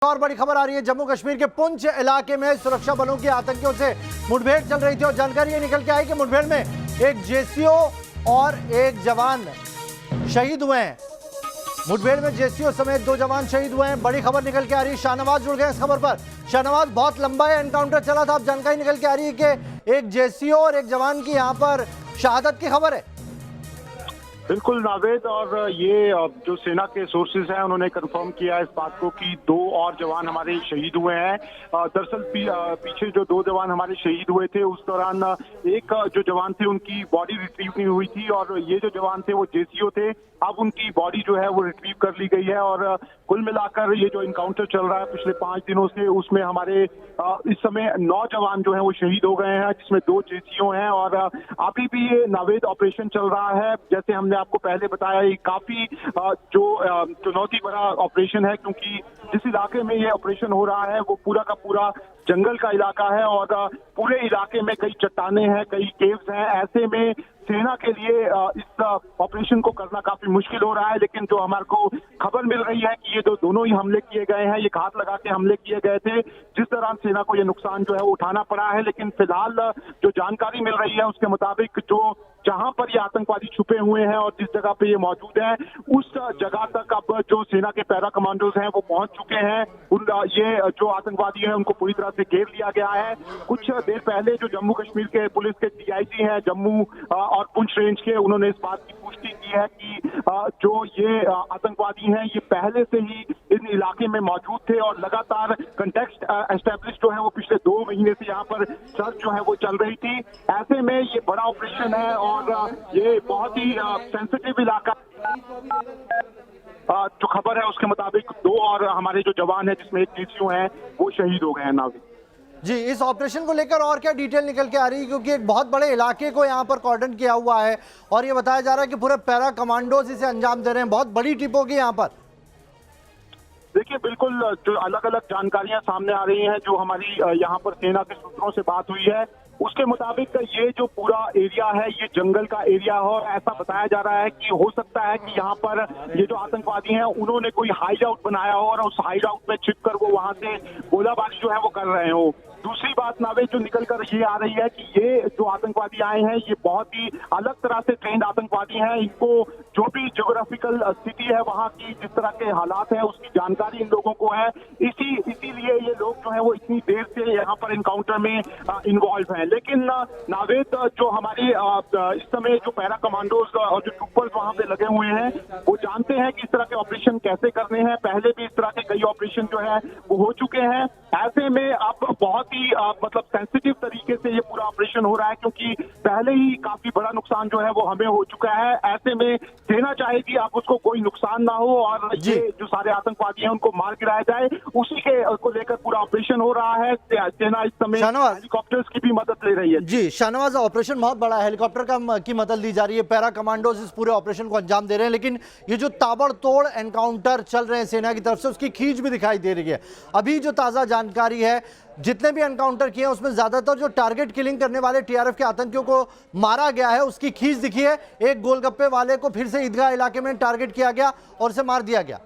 और बड़ी खबर आ रही है, जम्मू कश्मीर के पुंछ इलाके में सुरक्षा बलों की आतंकियों से मुठभेड़ चल रही थी और जानकारी ये निकल के आई कि मुठभेड़ में एक जेसीओ और एक जवान शहीद हुए हैं। मुठभेड़ में जेसीओ समेत 2 जवान शहीद हुए हैं। बड़ी खबर निकल के आ रही है। शाहनवाज जुड़ गए इस खबर पर। शाहनवाज, बहुत लंबा एनकाउंटर चला था, अब जानकारी निकल के आ रही है कि एक जेसीओ और एक जवान की यहाँ पर शहादत की खबर है। बिल्कुल नावेद, और ये जो सेना के सोर्सेज हैं उन्होंने कंफर्म किया है इस बात को कि 2 और जवान हमारे शहीद हुए हैं। दरअसल पीछे जो 2 जवान हमारे शहीद हुए थे उस दौरान एक जो जवान थे उनकी बॉडी रिट्रीव नहीं हुई थी, और ये जो जवान थे वो जेसीओ थे। अब उनकी बॉडी जो है वो रिट्रीव कर ली गई है, और कुल मिलाकर ये जो इनकाउंटर चल रहा है पिछले 5 दिनों से, उसमें हमारे इस समय 9 जवान जो है वो शहीद हो गए हैं, जिसमें 2 जेसीओ हैं। और अभी भी ये नावेद ऑपरेशन चल रहा है। जैसे हमने आपको पहले बताया, ये काफी जो चुनौती भरा ऑपरेशन है, क्योंकि जिस इलाके में ये ऑपरेशन हो रहा है वो पूरा का पूरा जंगल का इलाका है, और पूरे इलाके में कई चट्टाने हैं, कई केव्स हैं। ऐसे में सेना के लिए इस ऑपरेशन को करना काफी मुश्किल हो रहा है। लेकिन जो हमारे को खबर मिल रही है कि ये दोनों ही हमले किए गए हैं, ये घात लगा के हमले किए गए थे, जिस दौरान सेना को ये नुकसान जो है वो उठाना पड़ा है। लेकिन फिलहाल जो जानकारी मिल रही है उसके मुताबिक जो जहां पर ये आतंकवादी छुपे हुए हैं और जिस जगह पे ये मौजूद है, उस जगह तक अब जो सेना के पैरा कमांडोज हैं वो पहुंच चुके हैं। ये जो आतंकवादी हैं उनको पूरी तरह से घेर लिया गया है। कुछ देर पहले जो जम्मू कश्मीर के पुलिस के डीआईजी हैं जम्मू और पुंछ रेंज के, उन्होंने इस बात की पुष्टि की है कि जो ये आतंकवादी हैं ये पहले से ही इन इलाके में मौजूद थे, और लगातार कंटेक्स्ट एस्टेब्लिश जो है वो पिछले 2 महीने से यहाँ पर सर्च जो है वो चल रही थी। ऐसे में ये बड़ा ऑपरेशन है और ये बहुत ही सेंसिटिव इलाका। जो खबर है उसके मुताबिक 2 और हमारे जो जवान हैं जिसमें एक जेसीओ हैं वो शहीद हो गए हैं। नाविक जी, इस ऑपरेशन को लेकर और क्या डिटेल निकल के आ रही है, क्योंकि एक बहुत बड़े इलाके को यहाँ पर कॉर्डन किया हुआ है और ये बताया जा रहा है कि पूरे पैरा कमांडोज इसे अंजाम दे रहे हैं। बहुत बड़ी टिप होगी यहाँ पर। देखिए, बिल्कुल जो अलग अलग जानकारियां सामने आ रही हैं, जो हमारी यहाँ पर सेना के सूत्रों से बात हुई है उसके मुताबिक ये जो पूरा एरिया है ये जंगल का एरिया है, और ऐसा बताया जा रहा है कि हो सकता है कि यहाँ पर ये जो आतंकवादी हैं उन्होंने कोई हाइड आउट बनाया हो और उस हाइड आउट में छिपकर वो वहां से गोलाबारी जो है वो कर रहे हो। दूसरी बात नावेद जो निकल कर ये आ रही है कि ये जो आतंकवादी आए हैं ये बहुत ही अलग तरह से ट्रेंड आतंकवादी हैं। इनको जो भी ज्योग्राफिकल स्थिति है वहाँ की, जिस तरह के हालात है उसकी जानकारी इन लोगों को है। इसीलिए ये लोग जो है वो इतनी देर से यहाँ पर इनकाउंटर में इन्वॉल्व हैं। लेकिन नावेद जो हमारे इस समय जो पैरा कमांडोज और जो ट्रूपर्स वहाँ पे लगे हुए हैं वो जानते हैं कि इस तरह के ऑपरेशन कैसे करने हैं। पहले भी इस तरह के कई ऑपरेशन जो है वो हो चुके हैं। ऐसे में अब बहुत ही मतलब सेंसिटिव तरीके से ये पूरा ऑपरेशन हो रहा है, क्योंकि पहले ही काफी बड़ा नुकसान जो है वो हमें हो चुका है। ऐसे में सेना चाहेगी अब उसको कोई नुकसान ना हो और ये जो सारे आतंकवादी हैं उनको मार गिराया जाए, उसी के को लेकर पूरा ऑपरेशन हो रहा है। सेना इस समय हेलीकॉप्टर्स की भी मदद ले रही है। जी शाहनवाज, ऑपरेशन बहुत बड़ा है, हेलीकॉप्टर की मदद ली जा रही है, पैरा कमांडोज इस पूरे ऑपरेशन को अंजाम दे रहे हैं। लेकिन ये जो ताबड़तोड़ एनकाउंटर चल रहे हैं सेना की तरफ से, उसकी खींच भी दिखाई दे रही है। अभी जो ताजा जानकारी है, जितने भी एनकाउंटर किए हैं उसमें ज्यादातर जो टारगेट किलिंग करने वाले टीआरएफ के आतंकियों को मारा गया है, उसकी खींच दिखी है। एक गोलगप्पे वाले को फिर से ईदगाह इलाके में टारगेट किया गया और उसे मार दिया गया।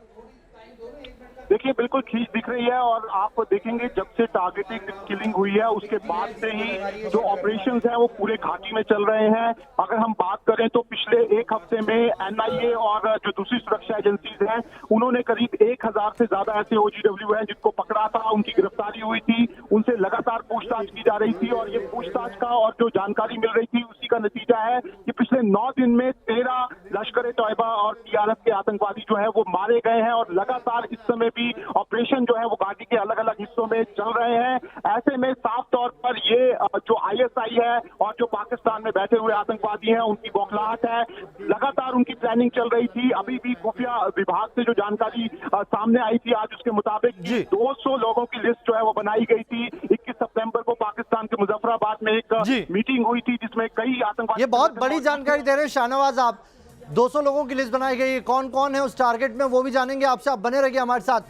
देखिए, बिल्कुल खींच दिख रही है, और आप देखेंगे जब से टारगेटिंग किलिंग हुई है उसके बाद से ही जो ऑपरेशंस हैं वो पूरे घाटी में चल रहे हैं। अगर हम बात करें तो पिछले 1 हफ्ते में एनआईए और जो दूसरी सुरक्षा एजेंसीज हैं उन्होंने करीब 1000 से ज्यादा ऐसे ओजीडब्ल्यू हैं जिनको पकड़ा था, उनकी गिरफ्तारी हुई थी, उनसे लगातार पूछताछ की जा रही थी। और ये पूछताछ का और जो जानकारी मिल रही थी उसी का नतीजा है कि पिछले 9 दिन में 13 लश्कर ए तैयबा और टीआरएफ के आतंकवादी जो है वो मारे गए हैं, और लगातार इस समय भी ऑपरेशन जो है वो घाटी के अलग अलग हिस्सों में चल रहे हैं। ऐसे में साफ तौर पर ये जो आईएसआई है और जो पाकिस्तान में बैठे हुए आतंकवादी हैं उनकी बौखलाहट है। लगातार उनकी प्लानिंग चल रही थी। अभी भी खुफिया विभाग से जो जानकारी सामने आई थी आज, उसके मुताबिक 200 लोगों की लिस्ट जो है वो बनाई गई थी। 21 सितंबर को पाकिस्तान के मुजफ्फराबाद में एक मीटिंग हुई थी जिसमें कई आतंकवादी। ये बहुत बड़ी जानकारी दे रहे हैं शाहनवाज आप। 200 लोगों की लिस्ट बनाई गई है, कौन कौन है उस टारगेट में वो भी जानेंगे आपसे। आप बने रहिए हमारे साथ।